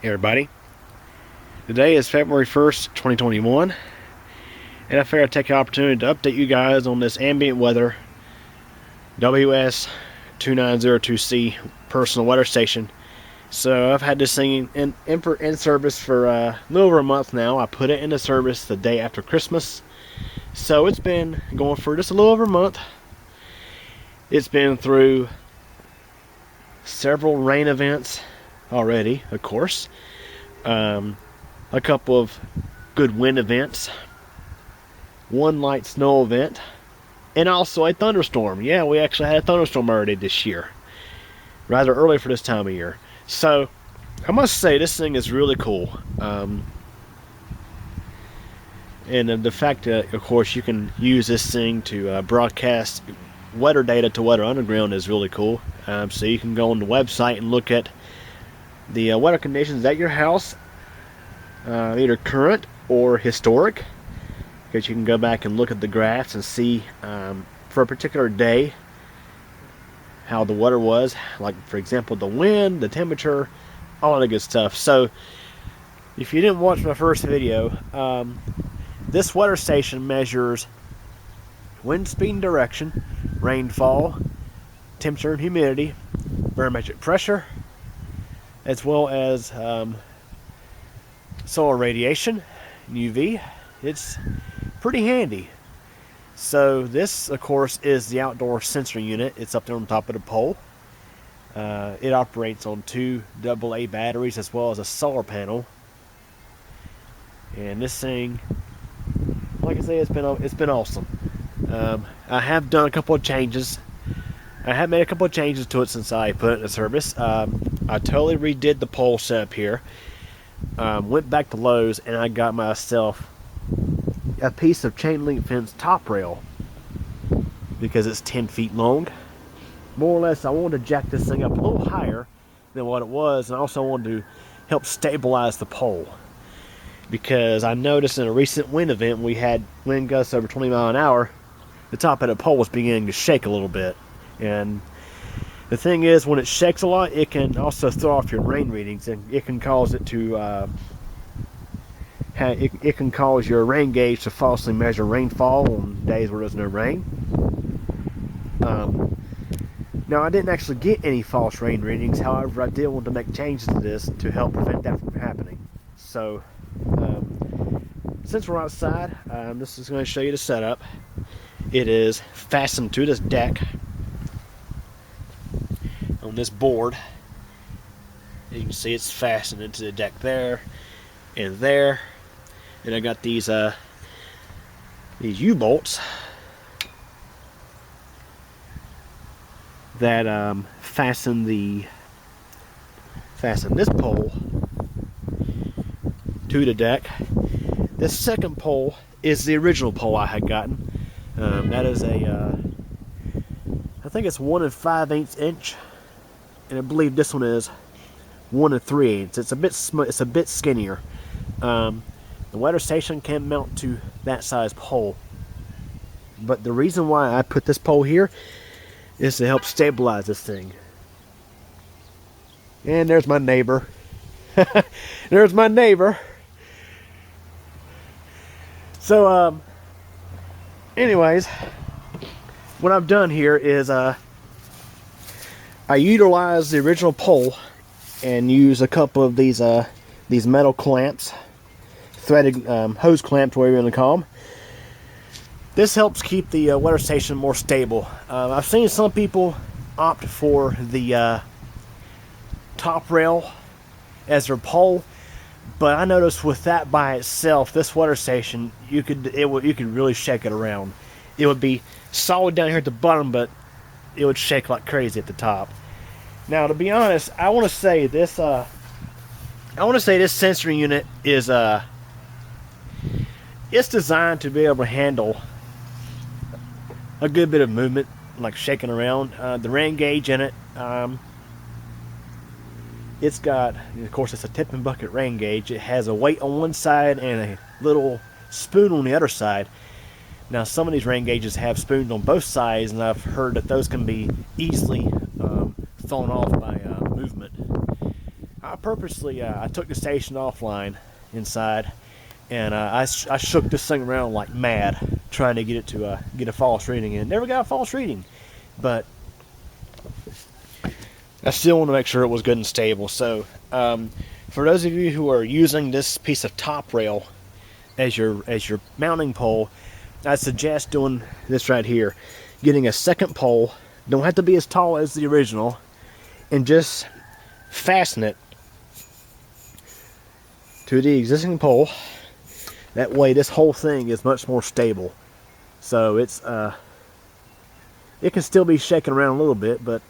Hey everybody, today is February 1st, 2021, and I figured I'd take the opportunity to update you guys on this Ambient Weather WS-2902C personal weather station. So I've had this thing in service for a little over a month now. I put it into service the day after Christmas, so it's been going for just a little over a month. It's been through several rain events already, of course. A couple of good wind events, one light snow event, and also a thunderstorm. Yeah, we actually had a thunderstorm already this year, rather early for this time of year. So I must say this thing is really cool. And the fact that, of course, you can use this thing to broadcast weather data to Weather Underground is really cool. So you can go on the website and look at the weather conditions at your house, either current or historic, because you can go back and look at the graphs and see for a particular day how the weather was, like for example the wind, the temperature, all of the good stuff. So if you didn't watch my first video, this weather station measures wind speed and direction, rainfall, temperature and humidity, barometric pressure, as well as solar radiation, UV. It's pretty handy. So this, of course, is the outdoor sensor unit. It's up there on top of the pole. It operates on 2 AA batteries as well as a solar panel. And this thing, like I say, it's been awesome. I have done a couple of changes. I have made a couple of changes to it since I put it into service. I totally redid the pole setup here. Went back to Lowe's and I got myself a piece of chain link fence top rail because it's 10 feet long. More or less, I wanted to jack this thing up a little higher than what it was, and I also wanted to help stabilize the pole, because I noticed in a recent wind event we had wind gusts over 20 miles an hour. The top of the pole was beginning to shake a little bit, and the thing is, when it shakes a lot, it can also throw off your rain readings, and it can cause it to it can cause your rain gauge to falsely measure rainfall on days where there's no rain. Now, I didn't actually get any false rain readings. However, I did want to make changes to this to help prevent that from happening. So since we're outside, this is going to show you the setup. It is fastened to this deck on this board. You can see it's fastened into the deck there and there. And I got these U-bolts that fasten this pole to the deck. This second pole is the original pole I had gotten. That is I think it's 1 5/8 inch, and I believe this one is 1 3/8. It's a bit skinnier. The weather station can mount to that size pole, but the reason why I put this pole here is to help stabilize this thing. And there's my neighbor. There's my neighbor. So anyways, what I've done here is I utilize the original pole and use a couple of these metal clamps, threaded hose clamps, whatever you want to call them. This helps keep the weather station more stable. I've seen some people opt for the top rail as their pole, but I noticed with that by itself, this weather station, you could really shake it around. It would be solid down here at the bottom, but it would shake like crazy at the top. Now, to be honest, I want to say this sensor unit is it's designed to be able to handle a good bit of movement, like shaking around. The rain gauge in it, it's got, of course, it's a tip and bucket rain gauge. It has a weight on one side and a little spoon on the other side. Now, some of these rain gauges have spoons on both sides, and I've heard that those can be easily thrown off by movement. I purposely I took the station offline inside, and I shook this thing around like mad, trying to get it to get a false reading, and never got a false reading. But I still want to make sure it was good and stable. So for those of you who are using this piece of top rail as your mounting pole, I suggest doing this right here. Getting a second pole, don't have to be as tall as the original, and just fasten it to the existing pole. That way this whole thing is much more stable. So it's it can still be shaking around a little bit, but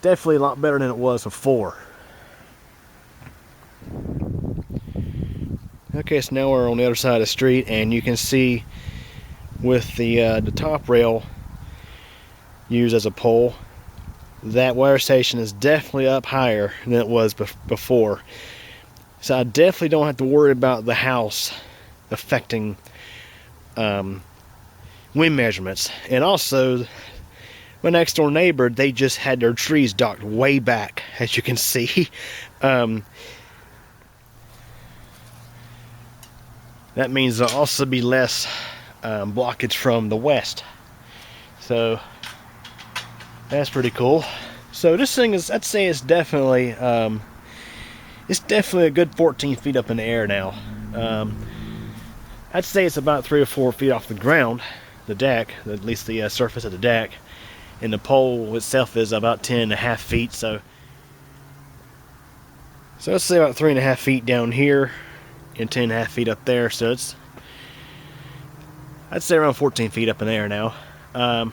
definitely a lot better than it was before. Okay, so now we're on the other side of the street, and you can see with the top rail used as a pole, that weather station is definitely up higher than it was before. So I definitely don't have to worry about the house affecting wind measurements. And also, my next door neighbor, they just had their trees docked way back, as you can see. That means there'll also be less blockage from the west. So that's pretty cool. So this thing is, I'd say it's definitely a good 14 feet up in the air now. I'd say it's about 3 or 4 feet off the ground, the deck, at least the surface of the deck, and the pole itself is about 10.5 feet. So let's say about 3.5 feet down here and 10.5 feet up there. So it's, I'd say around 14 feet up in the air now. Now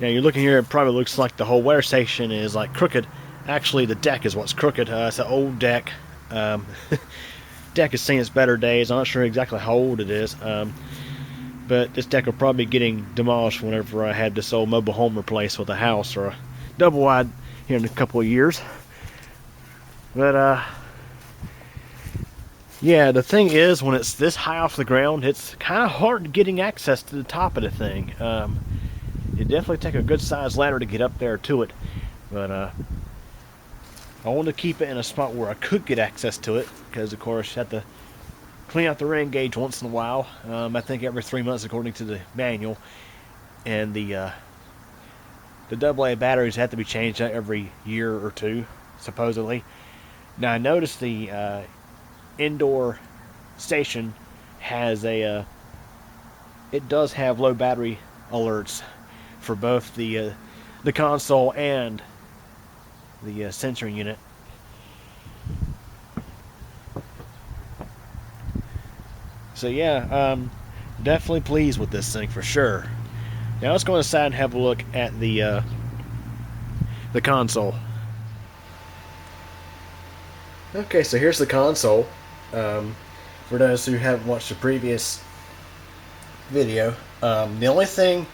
you're looking here, it probably looks like the whole weather station is like crooked. Actually, the deck is what's crooked. It's an old deck. Deck has seen its better days. I'm not sure exactly how old it is, but this deck will probably be getting demolished whenever I have this old mobile home replaced with a house or a double wide here in a couple of years. But yeah, the thing is, when it's this high off the ground, it's kind of hard getting access to the top of the thing. It definitely take a good sized ladder to get up there to it, but I want to keep it in a spot where I could get access to it, because of course you have to clean out the rain gauge once in a while. I think every 3 months according to the manual, and the AA batteries have to be changed out every year or two, supposedly. Now I noticed the indoor station has it does have low battery alerts for both the console and the sensor unit. So yeah, definitely pleased with this thing for sure. Now let's go inside and have a look at the console. Okay, so here's the console. For those who haven't watched the previous video, the only thing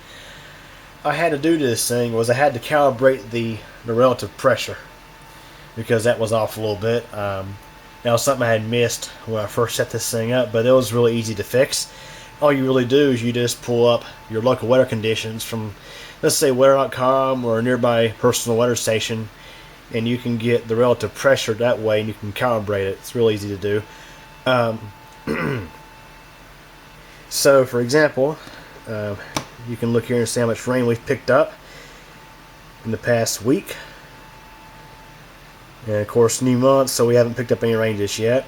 I had to do to this thing was I had to calibrate the relative pressure, because that was off a little bit. That was something I had missed when I first set this thing up, but it was really easy to fix. All you really do is you just pull up your local weather conditions from, let's say, weather.com or a nearby personal weather station, and you can get the relative pressure that way, and you can calibrate it. It's real easy to do. So, for example, you can look here and see how much rain we've picked up in the past week. And of course, new month, so we haven't picked up any rain just yet.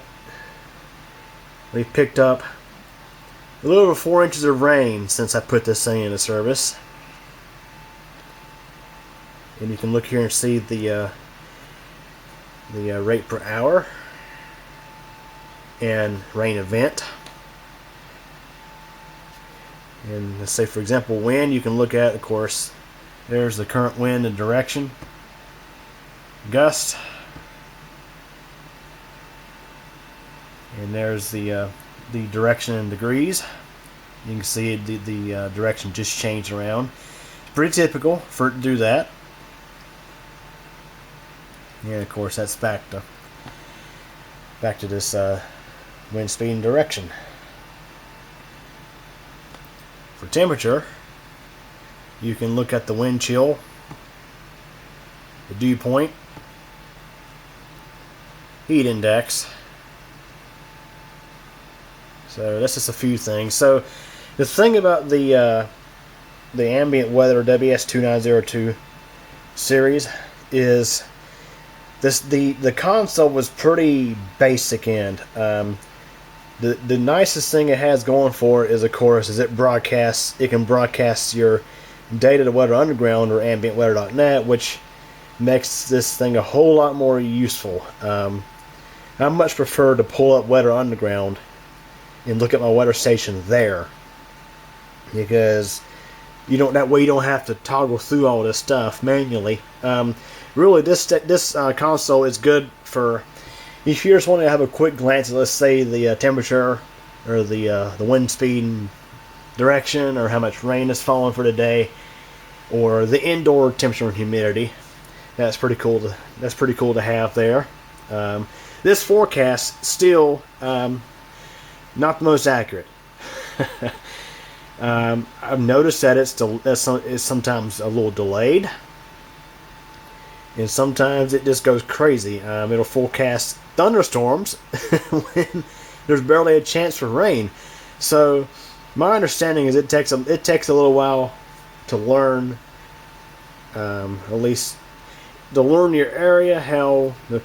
We've picked up a little over 4 inches of rain since I put this thing into service. And you can look here and see the rate per hour and rain event. And let's say, for example, wind, you can look at, of course, there's the current wind and direction, gust, and there's the direction in degrees. You can see the direction just changed around. It's pretty typical for it to do that. And of course, that's back to this wind speed and direction. For temperature, you can look at the wind chill, the dew point, heat index. So that's just a few things. So the thing about the Ambient Weather WS-2902 series is the console was pretty basic end. The nicest thing it has going for it is, of course, is it can broadcast your data to Weather Underground or AmbientWeather.net, which makes this thing a whole lot more useful. I much prefer to pull up Weather Underground and look at my weather station there, because that way you don't have to toggle through all this stuff manually. Really, this console is good for if you just want to have a quick glance at, let's say, the temperature or the wind speed and direction, or how much rain is falling for the day, or the indoor temperature and humidity. That's pretty cool to have there. This forecast still not the most accurate. I've noticed that it's sometimes a little delayed, and sometimes it just goes crazy. It'll forecast thunderstorms when there's barely a chance for rain. So my understanding is it takes a little while to learn, at least to learn your area, how the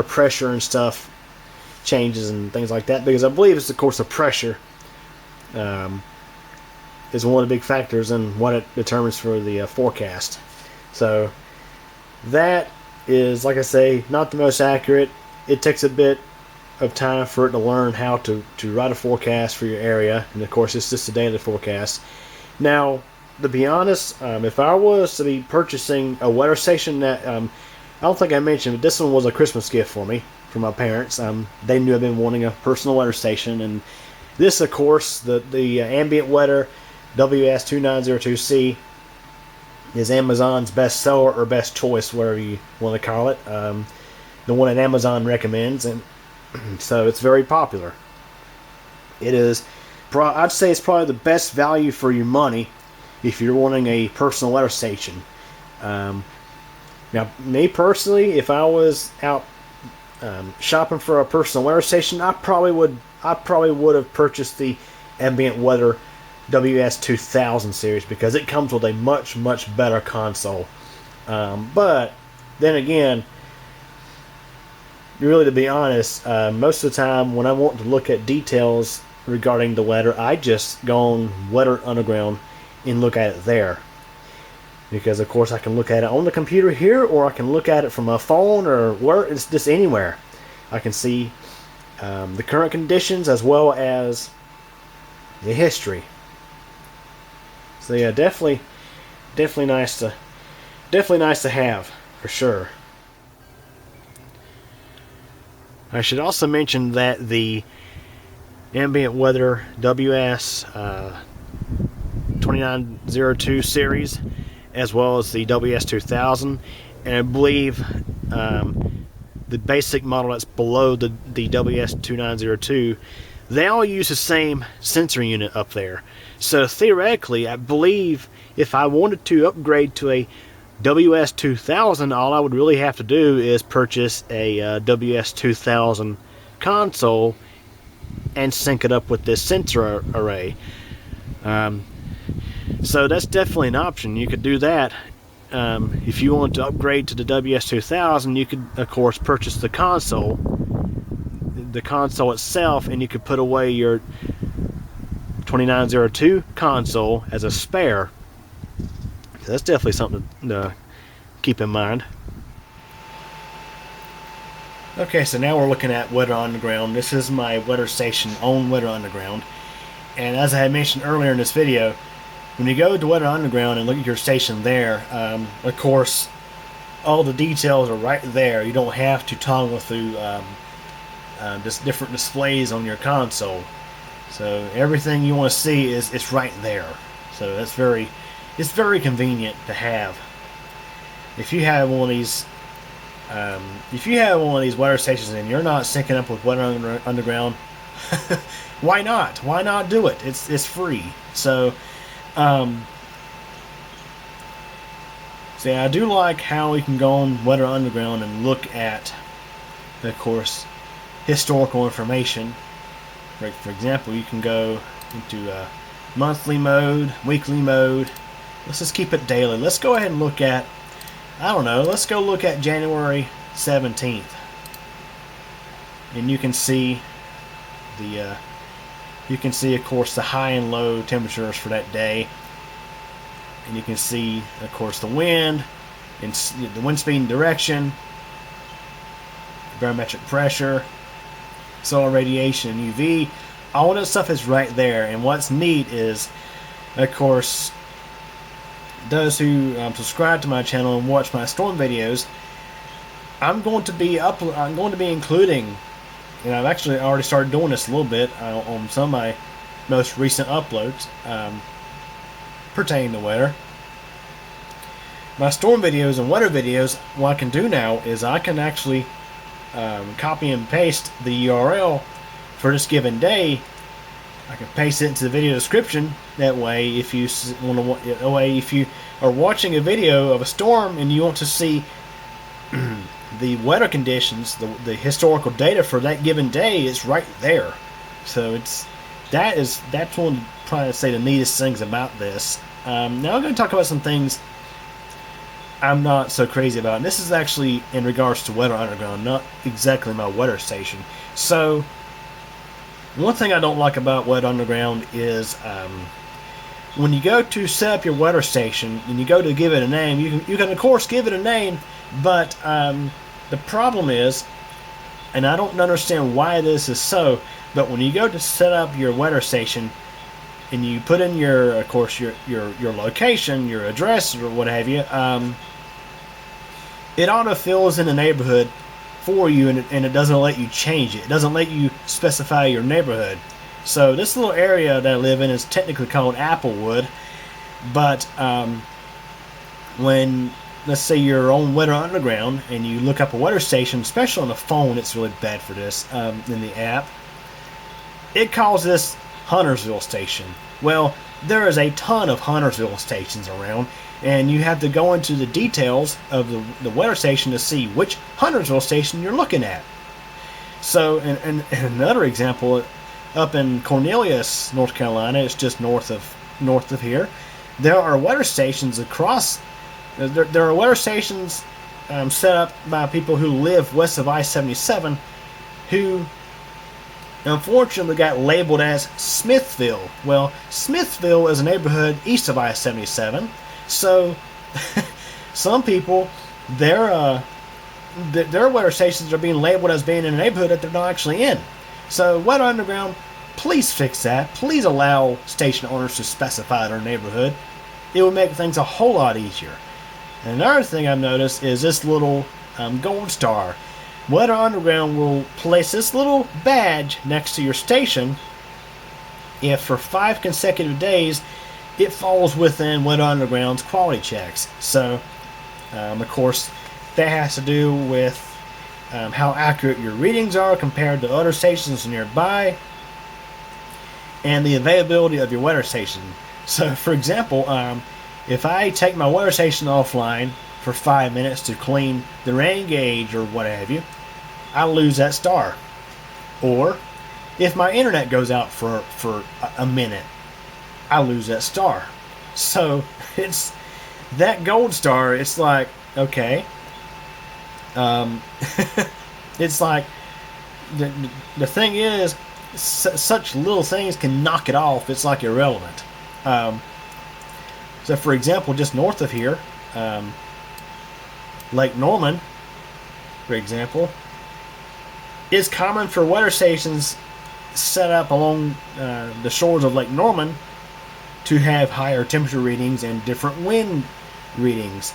pressure and stuff changes and things like that, because I believe it's, of course, the pressure is one of the big factors in what it determines for the forecast. So that is, like I say, not the most accurate. It takes a bit of time for it to learn how to write a forecast for your area, and of course it's just a daily forecast. Now, to be honest, if I was to be purchasing a weather station, that I don't think I mentioned, but this one was a Christmas gift for me, from my parents. They knew I've been wanting a personal weather station, and this, of course, the Ambient Weather WS-2902C is Amazon's best seller, or best choice, whatever you want to call it. The one that Amazon recommends, and so it's very popular. It is, I'd say it's probably the best value for your money if you're wanting a personal weather station. Now, me personally, if I was out shopping for a personal weather station, I probably would have purchased the Ambient Weather WS-2000 series, because it comes with a much better console. But then again, really, to be honest, most of the time when I want to look at details regarding the weather, I just go on Weather Underground and look at it there, because of course I can look at it on the computer here, or I can look at it from a phone, or where it's just anywhere. I can see the current conditions as well as the history. So yeah, definitely nice to have, for sure. I should also mention that the Ambient Weather WS-2902 series, as well as the WS-2000, and I believe the basic model that's below the WS-2902, they all use the same sensor unit up there. So theoretically, I believe if I wanted to upgrade to a WS-2000, all I would really have to do is purchase a WS-2000 console and sync it up with this sensor array. So that's definitely an option. You could do that. If you want to upgrade to the WS-2000, you could, of course, purchase the console itself, and you could put away your 2902 console as a spare. So that's definitely something to keep in mind. Okay, so now we're looking at Weather Underground. This is my weather station on Weather Underground, and as I had mentioned earlier in this video, when you go to Weather Underground and look at your station there, of course, all the details are right there. You don't have to toggle through just different displays on your console. So everything you want to see is right there. So it's very convenient to have. If you have one of these weather stations and you're not syncing up with Weather Underground, why not? Why not do it? It's free. So yeah, I do like how we can go on Weather Underground and look at, of course, historical information. For example, you can go into monthly mode, weekly mode. Let's just keep it daily. Let's go ahead and look at, I don't know, let's go look at January 17th. And you can see of course the high and low temperatures for that day. And you can see, of course, the wind, and the wind speed and direction, barometric pressure, solar radiation, and UV. All that stuff is right there. And what's neat is, of course, those who subscribe to my channel and watch my storm videos, I'm going to be including, and I've actually already started doing this a little bit on some of my most recent uploads pertaining to weather. My storm videos and weather videos, what I can do now is I can actually copy and paste the URL for this given day. I can paste it into the video description. That way, if you if you are watching a video of a storm and you want to see the weather conditions, the historical data for that given day, it's right there. So that's one of probably say the neatest things about this. Now I'm going to talk about some things I'm not so crazy about, and this is actually in regards to Weather Underground, not exactly my weather station. So one thing I don't like about Weather Underground is when you go to set up your weather station and you go to give it a name, you can of course give it a name, but the problem is, and I don't understand why this is so, but when you go to set up your weather station and you put in your, of course, your location, your address, or what have you, it auto-fills in the neighborhood for you, and it doesn't let you change it. It doesn't let you specify your neighborhood. So this little area that I live in is technically called Applewood, but when, let's say, you're on Weather Underground and you look up a weather station, especially on the phone, it's really bad for this, in the app, it calls this Huntersville Station. Well, there is a ton of Huntersville stations around, and you have to go into the details of the weather station to see which Huntersville station you're looking at. So, and another example, up in Cornelius, North Carolina, it's just north of here, there are weather stations across. There are weather stations set up by people who live west of I-77 who unfortunately got labeled as Smithville. Well, Smithville is a neighborhood east of I-77, so some people, their weather stations are being labeled as being in a neighborhood that they're not actually in. So Weather Underground, please fix that. Please allow station owners to specify their neighborhood. It will make things a whole lot easier. And another thing I've noticed is this little gold star. Weather Underground will place this little badge next to your station if for 5 consecutive days it falls within Weather Underground's quality checks. So, of course, that has to do with how accurate your readings are compared to other stations nearby, and the availability of your weather station. So, for example, if I take my weather station offline for 5 minutes to clean the rain gauge or what have you, I lose that star. Or if my internet goes out for a minute, I lose that star. So it's that gold star. It's like, okay, it's like the thing is, such little things can knock it off. It's like irrelevant. So for example, just north of here, Lake Norman, for example, it's common for weather stations set up along the shores of Lake Norman to have higher temperature readings and different wind readings.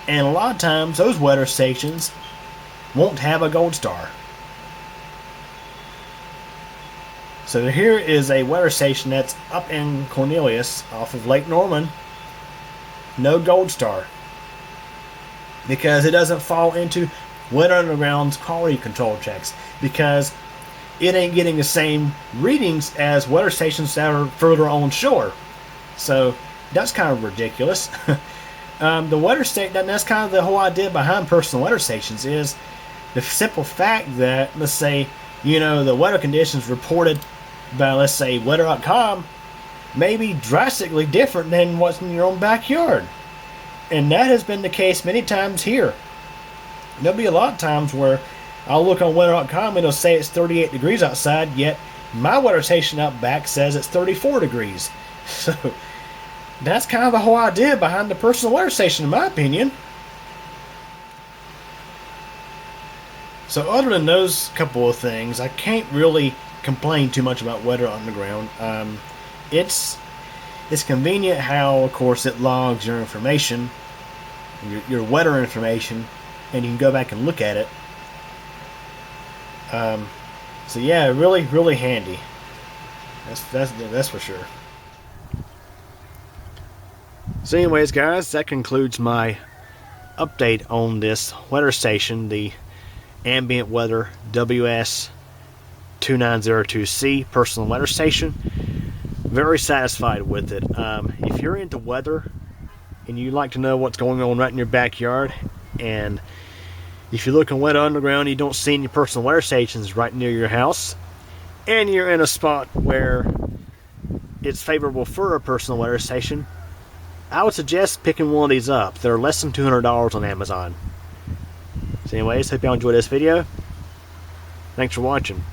And a lot of times those weather stations won't have a gold star. So here is a weather station that's up in Cornelius off of Lake Norman. No gold star, because it doesn't fall into Weather Underground's quality control checks, because it ain't getting the same readings as weather stations that are further on shore. So that's kind of ridiculous. The weather station, that's kind of the whole idea behind personal weather stations, is the simple fact that, let's say, you know, the weather conditions reported by, let's say, weather.com may be drastically different than what's in your own backyard. And that has been the case many times here. There'll be a lot of times where I'll look on weather.com and it'll say it's 38 degrees outside, yet my weather station out back says it's 34 degrees. So that's kind of the whole idea behind the personal weather station, in my opinion. So other than those couple of things, I can't really complain too much about Weather Underground. It's convenient how, of course, it logs your information, your weather information, and you can go back and look at it. So yeah, really, really handy. That's for sure. So anyways, guys, that concludes my update on this weather station, the Ambient Weather WS-2902C personal weather station. Very satisfied with it. If you're into weather and you like to know what's going on right in your backyard, and if you look on Weather Underground and you don't see any personal weather stations right near your house, and you're in a spot where it's favorable for a personal weather station, I would suggest picking one of these up. They're less than $200 on Amazon. So anyways, hope y'all enjoyed this video. Thanks for watching.